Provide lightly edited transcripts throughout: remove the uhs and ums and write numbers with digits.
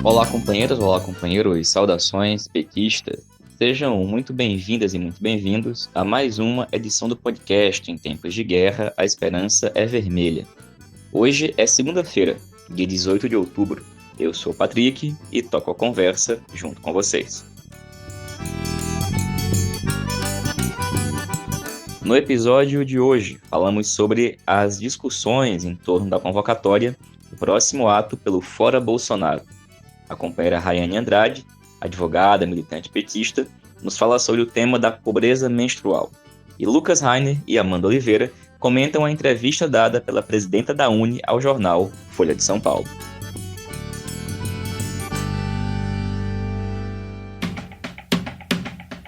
Olá, companheiras, olá, companheiros, saudações petistas. Sejam muito bem-vindas e muito bem-vindos a mais uma edição do podcast Em Tempos de Guerra, a Esperança é Vermelha. Hoje é segunda-feira, dia 18 de outubro. Eu sou o Patrick e toco a conversa junto com vocês. No episódio de hoje, falamos sobre as discussões em torno da convocatória do próximo ato pelo Fora Bolsonaro. A companheira Rayane Andrade, advogada, militante petista, nos fala sobre o tema da pobreza menstrual. E Lucas Rainer e Amanda Oliveira comentam a entrevista dada pela presidenta da UNE ao jornal Folha de São Paulo.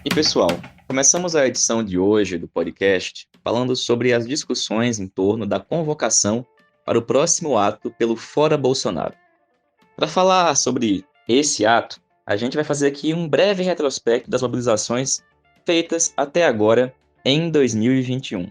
E pessoal, começamos a edição de hoje do podcast falando sobre as discussões em torno da convocação para o próximo ato pelo Fora Bolsonaro. Para falar sobre esse ato, a gente vai fazer aqui um breve retrospecto das mobilizações feitas até agora em 2021.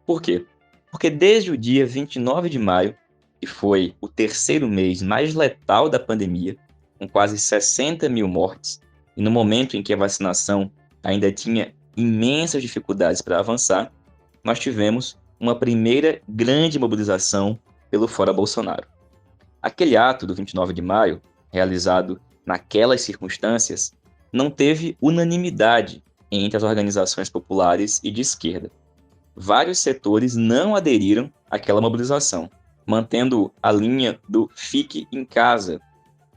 Por quê? Porque desde o dia 29 de maio, que foi o terceiro mês mais letal da pandemia, com quase 60 mil mortes, e no momento em que a vacinação ainda tinha imensas dificuldades para avançar, nós tivemos uma primeira grande mobilização pelo Fora Bolsonaro. Aquele ato do 29 de maio, realizado naquelas circunstâncias, não teve unanimidade entre as organizações populares e de esquerda. Vários setores não aderiram àquela mobilização, mantendo a linha do fique em casa,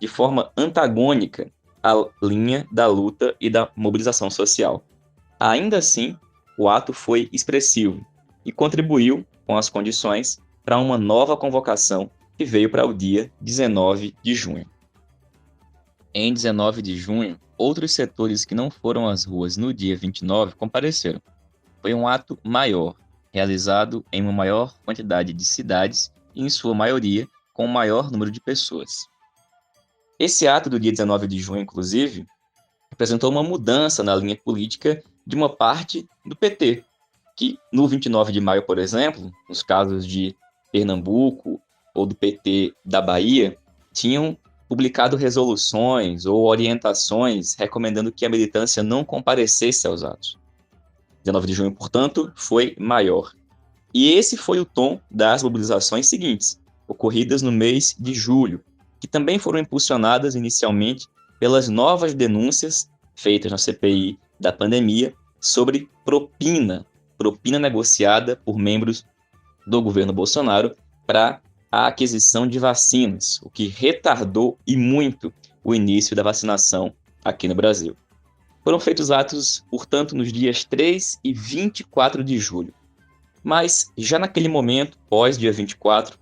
de forma antagônica à linha da luta e da mobilização social. Ainda assim, o ato foi expressivo e contribuiu com as condições para uma nova convocação que veio para o dia 19 de junho. Em 19 de junho, outros setores que não foram às ruas no dia 29 compareceram. Foi um ato maior, realizado em uma maior quantidade de cidades e, em sua maioria, com um maior número de pessoas. Esse ato do dia 19 de junho, inclusive, representou uma mudança na linha política de uma parte do PT, que no 29 de maio, por exemplo, nos casos de Pernambuco ou do PT da Bahia, tinham publicado resoluções ou orientações recomendando que a militância não comparecesse aos atos. 19 de junho, portanto, foi maior. E esse foi o tom das mobilizações seguintes, ocorridas no mês de julho, que também foram impulsionadas inicialmente pelas novas denúncias feitas na CPI da pandemia sobre propina negociada por membros do governo Bolsonaro para a aquisição de vacinas, o que retardou e muito o início da vacinação aqui no Brasil. Foram feitos atos, portanto, nos dias 3 e 24 de julho. Mas, já naquele momento, pós-dia 24,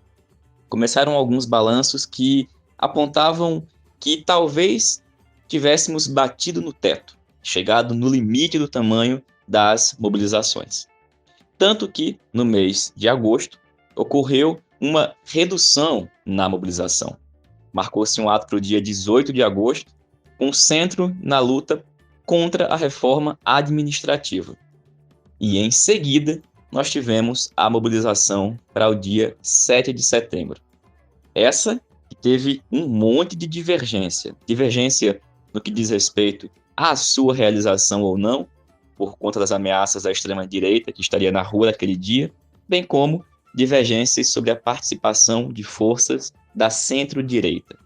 começaram alguns balanços que apontavam que talvez tivéssemos batido no teto, chegado no limite do tamanho das mobilizações. Tanto que, no mês de agosto, ocorreu uma redução na mobilização. Marcou-se um ato para o dia 18 de agosto, com centro na luta contra a reforma administrativa. E, em seguida, nós tivemos a mobilização para o dia 7 de setembro. Essa que teve um monte de divergência no que diz respeito à sua realização ou não, por conta das ameaças da extrema-direita que estaria na rua naquele dia, bem como divergências sobre a participação de forças da centro-direita.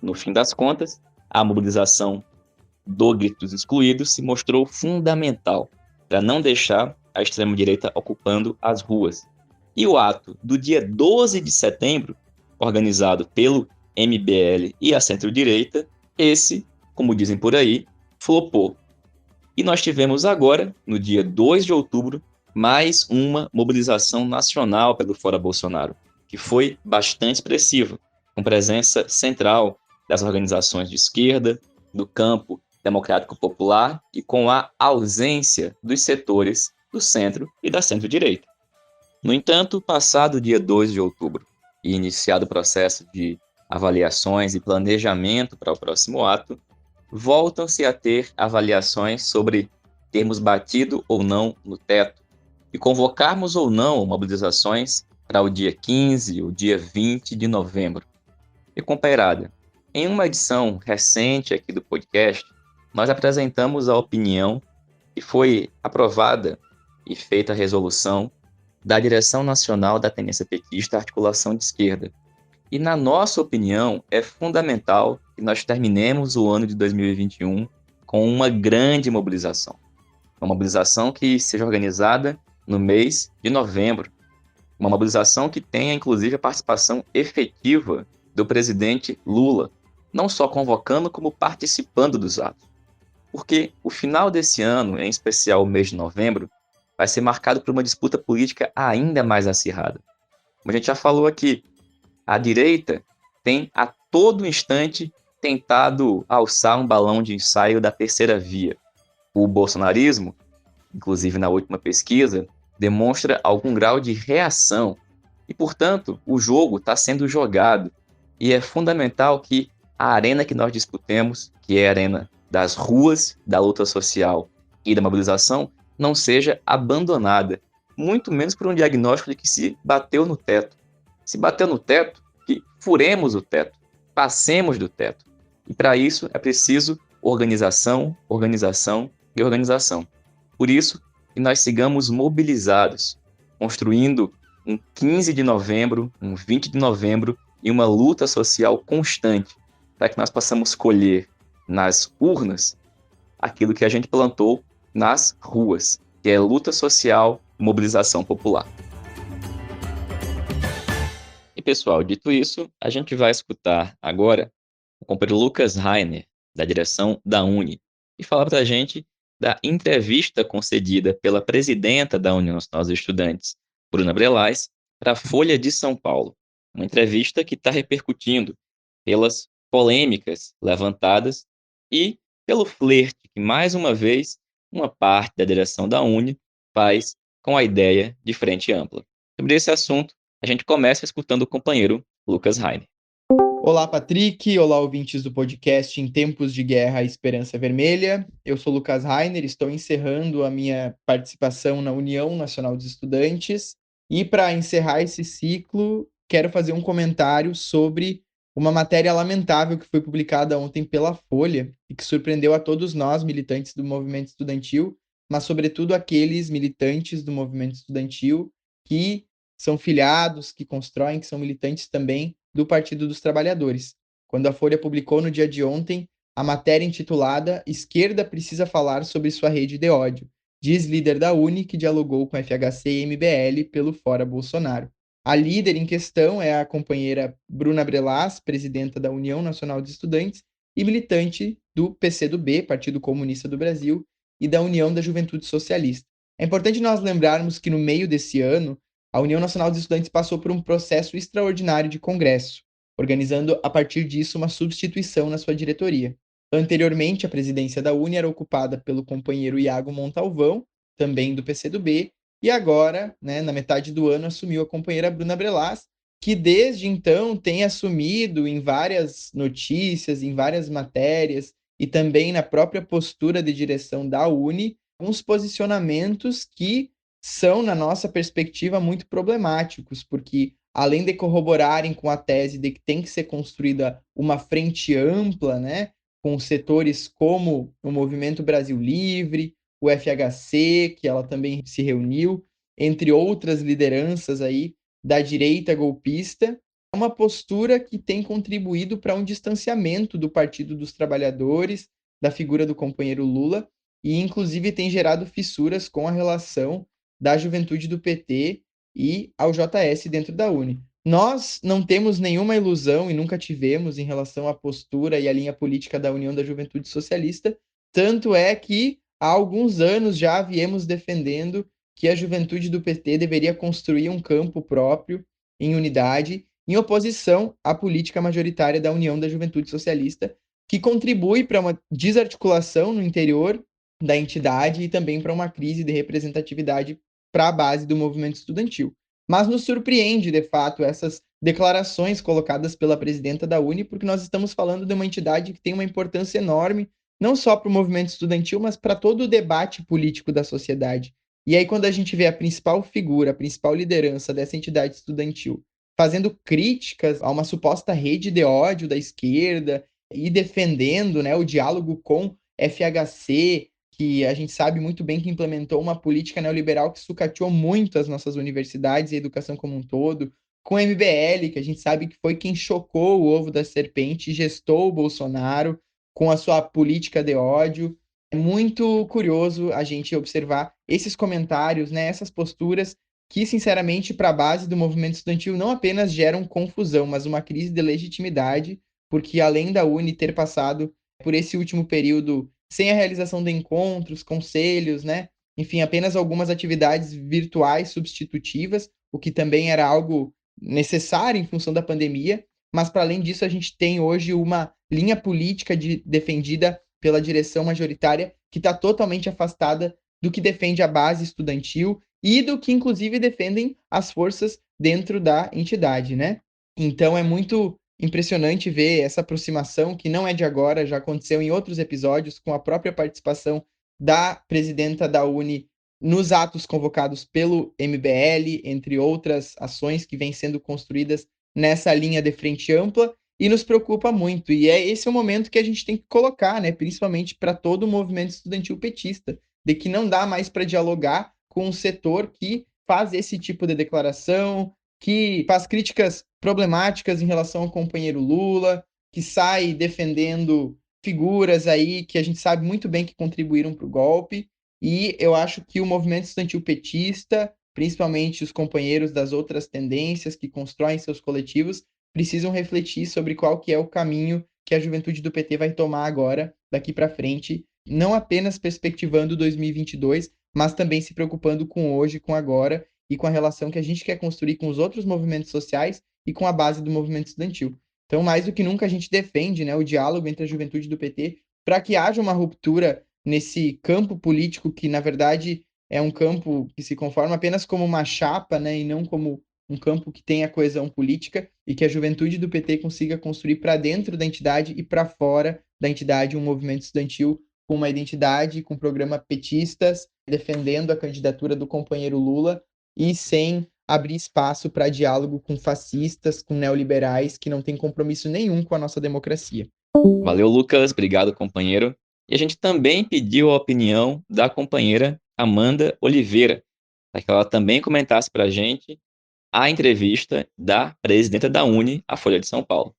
No fim das contas, a mobilização do Grito dos Excluídos se mostrou fundamental para não deixar a extrema-direita ocupando as ruas. E o ato do dia 12 de setembro, organizado pelo MBL e a centro-direita, esse, como dizem por aí, flopou. E nós tivemos agora, no dia 2 de outubro, mais uma mobilização nacional pelo Fora Bolsonaro, que foi bastante expressiva, com presença central das organizações de esquerda, do campo democrático popular e com a ausência dos setores do centro e da centro-direita. No entanto, passado o dia 2 de outubro e iniciado o processo de avaliações e planejamento para o próximo ato, voltam-se a ter avaliações sobre termos batido ou não no teto e convocarmos ou não mobilizações para o dia 15 ou dia 20 de novembro. E companheirada, Em uma edição recente aqui do podcast, nós apresentamos a opinião que foi aprovada e feita a resolução da Direção Nacional da Tendência Petista Articulação de Esquerda. E, na nossa opinião, é fundamental que nós terminemos o ano de 2021 com uma grande mobilização. Uma mobilização que seja organizada no mês de novembro. Uma mobilização que tenha, inclusive, a participação efetiva do presidente Lula, não só convocando, como participando dos atos. Porque o final desse ano, em especial o mês de novembro, vai ser marcado por uma disputa política ainda mais acirrada. Como a gente já falou aqui, a direita tem a todo instante tentado alçar um balão de ensaio da terceira via. O bolsonarismo, inclusive na última pesquisa, demonstra algum grau de reação e, portanto, o jogo está sendo jogado. E é fundamental que a arena que nós disputemos, que é a arena das ruas, da luta social e da mobilização, não seja abandonada, muito menos por um diagnóstico de que se bateu no teto. Se bateu no teto, que furemos o teto, passemos do teto. E para isso é preciso organização, organização e organização. Por isso que nós sigamos mobilizados, construindo um 15 de novembro, um 20 de novembro e uma luta social constante, para que nós possamos colher nas urnas aquilo que a gente plantou nas ruas, que é luta social, mobilização popular. E pessoal, dito isso, a gente vai escutar agora o companheiro Lucas Rainer, da direção da UNE, e falar para a gente da entrevista concedida pela presidenta da União Nacional dos Estudantes, Bruna Brelas, para a Folha de São Paulo. Uma entrevista que está repercutindo pelas polêmicas levantadas e pelo flerte que, mais uma vez, uma parte da direção da UNE faz com a ideia de frente ampla. Sobre esse assunto, a gente começa escutando o companheiro Lucas Rainer. Olá, Patrick. Olá, ouvintes do podcast Em Tempos de Guerra, Esperança Vermelha. Eu sou Lucas Rainer, estou encerrando a minha participação na União Nacional dos Estudantes. E para encerrar esse ciclo, quero fazer um comentário sobre uma matéria lamentável que foi publicada ontem pela Folha e que surpreendeu a todos nós, militantes do movimento estudantil, mas sobretudo aqueles militantes do movimento estudantil que são filiados, que constroem, que são militantes também do Partido dos Trabalhadores, quando a Folha publicou no dia de ontem a matéria intitulada Esquerda precisa falar sobre sua rede de ódio, diz líder da UNE que dialogou com FHC e MBL pelo Fora Bolsonaro. A líder em questão é a companheira Bruna Brelas, presidenta da União Nacional dos Estudantes e militante do PCdoB, Partido Comunista do Brasil, e da União da Juventude Socialista. É importante nós lembrarmos que no meio desse ano, a União Nacional dos Estudantes passou por um processo extraordinário de congresso, organizando a partir disso uma substituição na sua diretoria. Anteriormente, a presidência da UNE era ocupada pelo companheiro Iago Montalvão, também do PCdoB, e agora, na metade do ano, assumiu a companheira Bruna Brelas, que desde então tem assumido em várias notícias, em várias matérias, e também na própria postura de direção da UNE, uns posicionamentos que são, na nossa perspectiva, muito problemáticos, porque além de corroborarem com a tese de que tem que ser construída uma frente ampla, com setores como o Movimento Brasil Livre, o FHC, que ela também se reuniu, entre outras lideranças aí da direita golpista, é uma postura que tem contribuído para um distanciamento do Partido dos Trabalhadores, da figura do companheiro Lula, e inclusive tem gerado fissuras com a relação da juventude do PT e ao JS dentro da UNE. Nós não temos nenhuma ilusão e nunca tivemos em relação à postura e à linha política da União da Juventude Socialista, tanto é que há alguns anos já viemos defendendo que a juventude do PT deveria construir um campo próprio, em unidade, em oposição à política majoritária da União da Juventude Socialista, que contribui para uma desarticulação no interior da entidade e também para uma crise de representatividade para a base do movimento estudantil. Mas nos surpreende, de fato, essas declarações colocadas pela presidenta da UNE, porque nós estamos falando de uma entidade que tem uma importância enorme, não só para o movimento estudantil, mas para todo o debate político da sociedade. E aí, quando a gente vê a principal figura, a principal liderança dessa entidade estudantil fazendo críticas a uma suposta rede de ódio da esquerda e defendendo, né, o diálogo com FHC, que a gente sabe muito bem que implementou uma política neoliberal que sucateou muito as nossas universidades e a educação como um todo, com o MBL, que a gente sabe que foi quem chocou o ovo da serpente e gestou o Bolsonaro com a sua política de ódio. É muito curioso a gente observar esses comentários, né, essas posturas que, sinceramente, para a base do movimento estudantil não apenas geram confusão, mas uma crise de legitimidade, porque além da Uni ter passado por esse último período sem a realização de encontros, conselhos, né, enfim, apenas algumas atividades virtuais substitutivas, o que também era algo necessário em função da pandemia, mas para além disso a gente tem hoje uma linha política defendida pela direção majoritária que está totalmente afastada do que defende a base estudantil e do que inclusive defendem as forças dentro da entidade, né. Então é muito impressionante ver essa aproximação que não é de agora, já aconteceu em outros episódios com a própria participação da presidenta da Uni nos atos convocados pelo MBL, entre outras ações que vêm sendo construídas nessa linha de frente ampla, e nos preocupa muito. E esse é o momento que a gente tem que colocar, né, principalmente para todo o movimento estudantil petista, de que não dá mais para dialogar com um setor que faz esse tipo de declaração, que faz críticas problemáticas em relação ao companheiro Lula, que sai defendendo figuras aí que a gente sabe muito bem que contribuíram para o golpe. E eu acho que o movimento estudantil petista, principalmente os companheiros das outras tendências que constroem seus coletivos, precisam refletir sobre qual que é o caminho que a juventude do PT vai tomar agora, daqui para frente, não apenas perspectivando 2022, mas também se preocupando com hoje, com agora e com a relação que a gente quer construir com os outros movimentos sociais e com a base do movimento estudantil. Então, mais do que nunca, a gente defende, né, o diálogo entre a juventude do PT para que haja uma ruptura nesse campo político que, na verdade, é um campo que se conforma apenas como uma chapa, né, e não como um campo que tenha coesão política, e que a juventude do PT consiga construir para dentro da entidade e para fora da entidade um movimento estudantil com uma identidade, com programa petistas, defendendo a candidatura do companheiro Lula e sem abrir espaço para diálogo com fascistas, com neoliberais que não têm compromisso nenhum com a nossa democracia. Valeu, Lucas. Obrigado, companheiro. E a gente também pediu a opinião da companheira Amanda Oliveira, para que ela também comentasse para a gente a entrevista da presidenta da Uni, a Folha de São Paulo.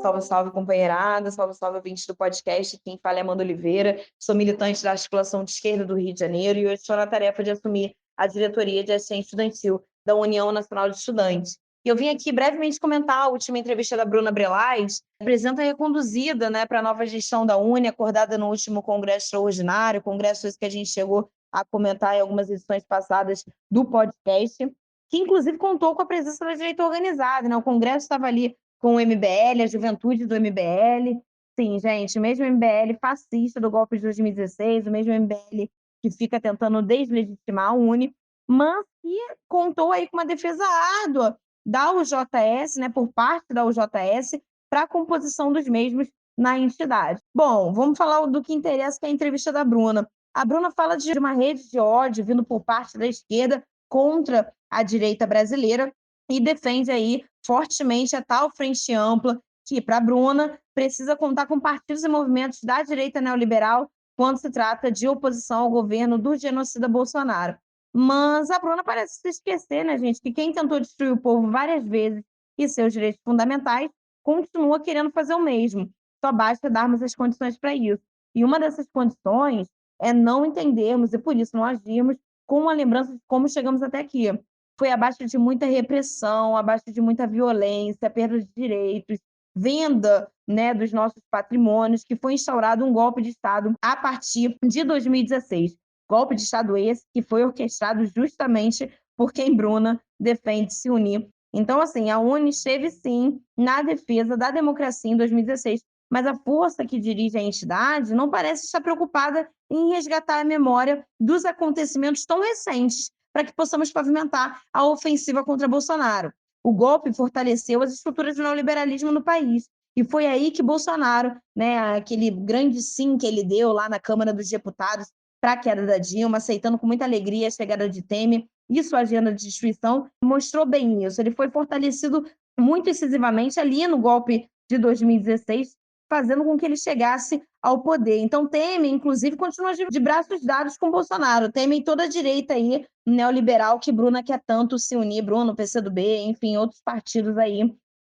Salve, salve, companheirada, salve, salve, ouvintes do podcast. Quem fala é Amanda Oliveira, sou militante da Articulação de Esquerda do Rio de Janeiro e hoje estou na tarefa de assumir a diretoria de assistência estudantil da União Nacional de Estudantes. E eu vim aqui brevemente comentar a última entrevista da Bruna Brelais, apresenta reconduzida, né, para a nova gestão da Uni, acordada no último Congresso Extraordinário, congresso esse que a gente chegou a comentar em algumas edições passadas do podcast, que inclusive contou com a presença da direita organizada, né? O Congresso estava ali com o MBL, a juventude do MBL. Sim, gente, o mesmo MBL fascista do golpe de 2016, o mesmo MBL que fica tentando deslegitimar a Uni, mas que contou aí com uma defesa árdua da UJS, né, por parte da UJS, para a composição dos mesmos na entidade. Bom, vamos falar do que interessa, que é a entrevista da Bruna. A Bruna fala de uma rede de ódio vindo por parte da esquerda contra a direita brasileira e defende aí fortemente a tal frente ampla que, para a Bruna, precisa contar com partidos e movimentos da direita neoliberal quando se trata de oposição ao governo do genocida Bolsonaro. Mas a Bruna parece se esquecer, né, gente, que quem tentou destruir o povo várias vezes e seus direitos fundamentais continua querendo fazer o mesmo. Só basta darmos as condições para isso. E uma dessas condições é não entendermos e, por isso, não agirmos com uma lembrança de como chegamos até aqui. Foi abaixo de muita repressão, abaixo de muita violência, perda de direitos, venda, né, dos nossos patrimônios, que foi instaurado um golpe de Estado a partir de 2016. Golpe de Estado esse que foi orquestrado justamente por quem Bruna defende se unir. Então, assim, a Uni esteve, sim, na defesa da democracia em 2016, mas a força que dirige a entidade não parece estar preocupada em resgatar a memória dos acontecimentos tão recentes para que possamos pavimentar a ofensiva contra Bolsonaro. O golpe fortaleceu as estruturas do neoliberalismo no país. E foi aí que Bolsonaro, né, aquele grande sim que ele deu lá na Câmara dos Deputados para a queda da Dilma, aceitando com muita alegria a chegada de Temer e sua agenda de destruição, mostrou bem isso. Ele foi fortalecido muito incisivamente ali no golpe de 2016, fazendo com que ele chegasse ao poder. Então, Temer, inclusive, continua de braços dados com Bolsonaro. Temer e toda a direita aí, neoliberal, que Bruna quer tanto se unir, Bruno, PCdoB, enfim, outros partidos aí.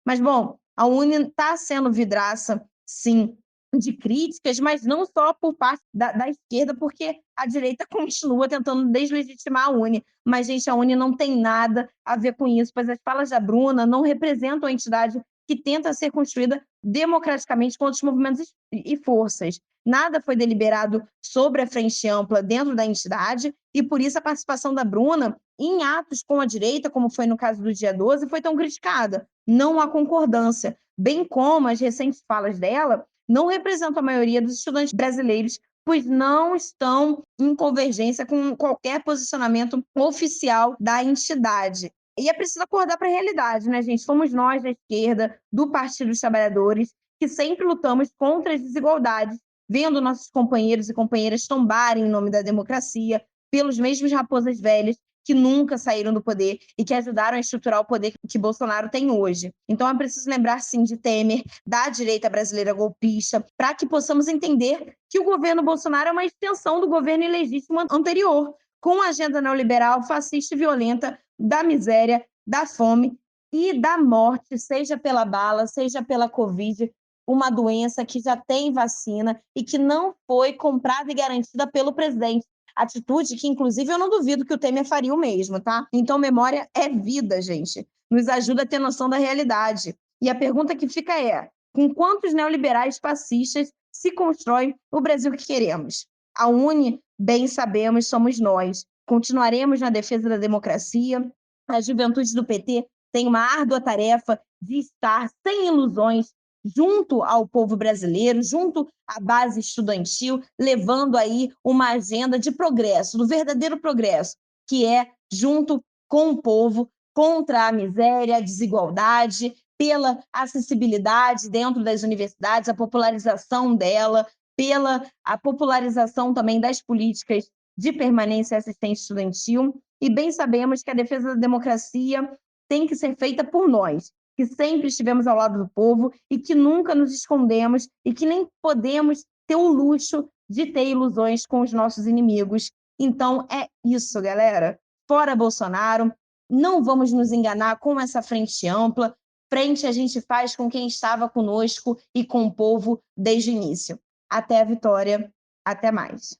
Mas, bom, a Uni está sendo vidraça, sim, de críticas, mas não só por parte da esquerda, porque a direita continua tentando deslegitimar a Uni. Mas, gente, a Uni não tem nada a ver com isso, pois as falas da Bruna não representam a entidade que tenta ser construída democraticamente com outros movimentos e forças. Nada foi deliberado sobre a frente ampla dentro da entidade, e por isso a participação da Bruna em atos com a direita, como foi no caso do dia 12, foi tão criticada. Não há concordância, bem como as recentes falas dela não representam a maioria dos estudantes brasileiros, pois não estão em convergência com qualquer posicionamento oficial da entidade. E é preciso acordar para a realidade, né, gente? Somos nós da esquerda, do Partido dos Trabalhadores, que sempre lutamos contra as desigualdades, vendo nossos companheiros e companheiras tombarem em nome da democracia pelos mesmos raposas velhas que nunca saíram do poder e que ajudaram a estruturar o poder que Bolsonaro tem hoje. Então é preciso lembrar, sim, de Temer, da direita brasileira golpista, para que possamos entender que o governo Bolsonaro é uma extensão do governo ilegítimo anterior, com a agenda neoliberal, fascista e violenta da miséria, da fome e da morte, seja pela bala, seja pela Covid, uma doença que já tem vacina e que não foi comprada e garantida pelo presidente. Atitude que, inclusive, eu não duvido que o Temer faria o mesmo, tá? Então, memória é vida, gente. Nos ajuda a ter noção da realidade. E a pergunta que fica é: com quantos neoliberais fascistas se constrói o Brasil que queremos? A Uni, bem sabemos, somos nós. Continuaremos na defesa da democracia. A juventude do PT tem uma árdua tarefa de estar sem ilusões junto ao povo brasileiro, junto à base estudantil, levando aí uma agenda de progresso, do verdadeiro progresso, que é junto com o povo, contra a miséria, a desigualdade, pela acessibilidade dentro das universidades, a popularização dela, pela a popularização também das políticas de permanência e assistência estudantil. E bem sabemos que a defesa da democracia tem que ser feita por nós, que sempre estivemos ao lado do povo e que nunca nos escondemos e que nem podemos ter o luxo de ter ilusões com os nossos inimigos. Então é isso, galera. Fora Bolsonaro, não vamos nos enganar com essa frente ampla. Frente a gente faz com quem estava conosco e com o povo desde o início. Até a vitória. Até mais.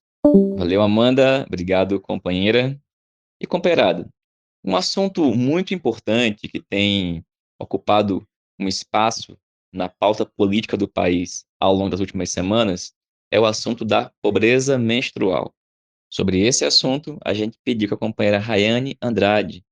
Valeu, Amanda. Obrigado, companheira. E companheirada, um assunto muito importante que tem ocupado um espaço na pauta política do país ao longo das últimas semanas é o assunto da pobreza menstrual. Sobre esse assunto, a gente pediu que a companheira Rayane Andrade,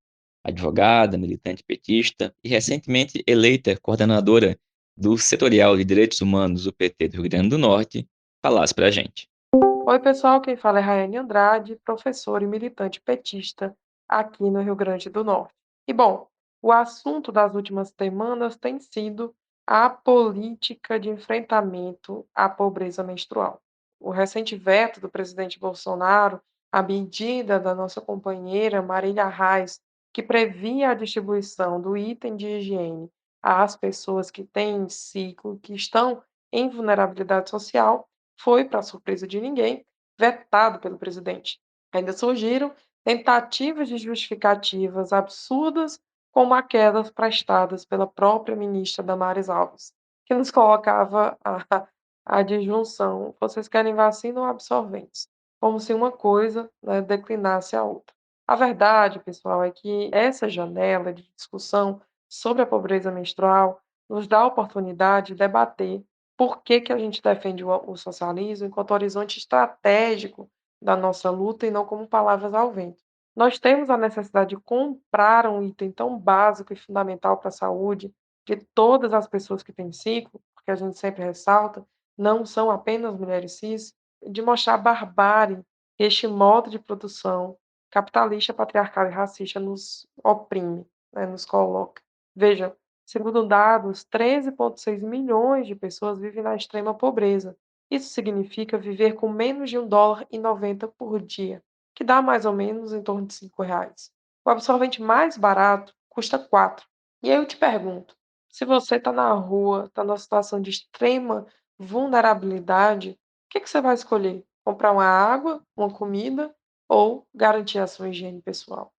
advogada, militante petista e recentemente eleita coordenadora do Setorial de Direitos Humanos do PT do Rio Grande do Norte, falasse para a gente. Oi, pessoal, quem fala é Raiane Andrade, professora e militante petista aqui no Rio Grande do Norte. E, bom, o assunto das últimas semanas tem sido a política de enfrentamento à pobreza menstrual. O recente veto do presidente Bolsonaro à medida da nossa companheira Marília Reis, que previa a distribuição do item de higiene às pessoas que têm ciclo, que estão em vulnerabilidade social, foi, para surpresa de ninguém, vetado pelo presidente. Ainda surgiram tentativas de justificativas absurdas, como aquelas prestadas pela própria ministra Damares Alves, que nos colocava a disjunção: vocês querem vacina ou absorventes? Como se uma coisa, né, declinasse a outra. A verdade, pessoal, é que essa janela de discussão sobre a pobreza menstrual nos dá a oportunidade de debater por que que a gente defende o socialismo enquanto horizonte estratégico da nossa luta e não como palavras ao vento. Nós temos a necessidade de comprar um item tão básico e fundamental para a saúde de todas as pessoas que têm ciclo, porque a gente sempre ressalta, não são apenas mulheres cis, de mostrar a barbárie que este modo de produção capitalista, patriarcal e racista nos oprime, né, nos coloca. Veja, segundo dados, 13,6 milhões de pessoas vivem na extrema pobreza. Isso significa viver com menos de US$ 1,90 por dia, que dá mais ou menos em torno de R$ 5. O absorvente mais barato custa 4. E aí eu te pergunto, se você está na rua, está numa situação de extrema vulnerabilidade, o que você vai escolher? Comprar uma água, uma comida ou garantir a sua higiene pessoal?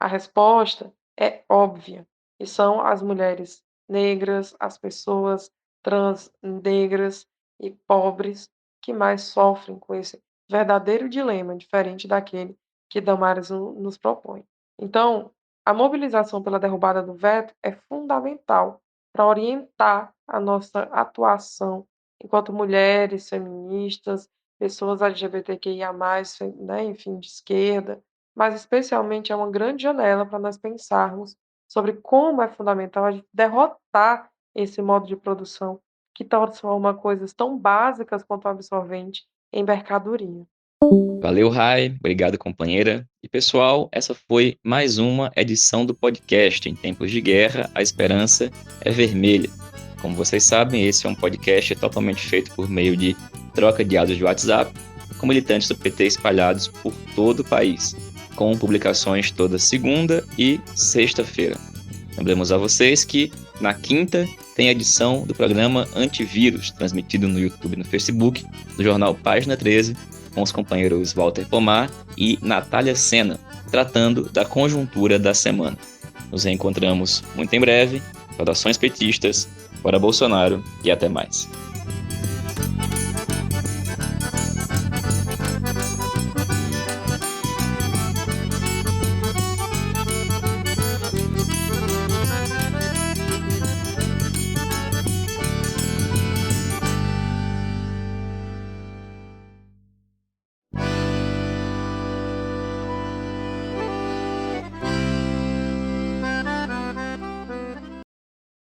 A resposta é óbvia, e são as mulheres negras, as pessoas trans negras e pobres que mais sofrem com esse verdadeiro dilema, diferente daquele que Damares nos propõe. Então, a mobilização pela derrubada do veto é fundamental para orientar a nossa atuação enquanto mulheres feministas, pessoas LGBTQIA+, né, enfim, de esquerda, mas especialmente é uma grande janela para nós pensarmos sobre como é fundamental a gente derrotar esse modo de produção que transforma coisas tão básicas quanto o absorvente em mercadoria. Valeu, Rai. Obrigado, companheira. E pessoal, essa foi mais uma edição do podcast Em Tempos de Guerra, a Esperança é Vermelha. Como vocês sabem, esse é um podcast totalmente feito por meio de troca de áudios de WhatsApp com militantes do PT espalhados por todo o país, com publicações toda segunda e sexta-feira. Lembramos a vocês que na quinta tem a edição do programa Antivírus, transmitido no YouTube e no Facebook, do jornal Página 13, com os companheiros Walter Pomar e Natália Sena, tratando da conjuntura da semana. Nos reencontramos muito em breve. Saudações petistas, fora Bolsonaro e até mais.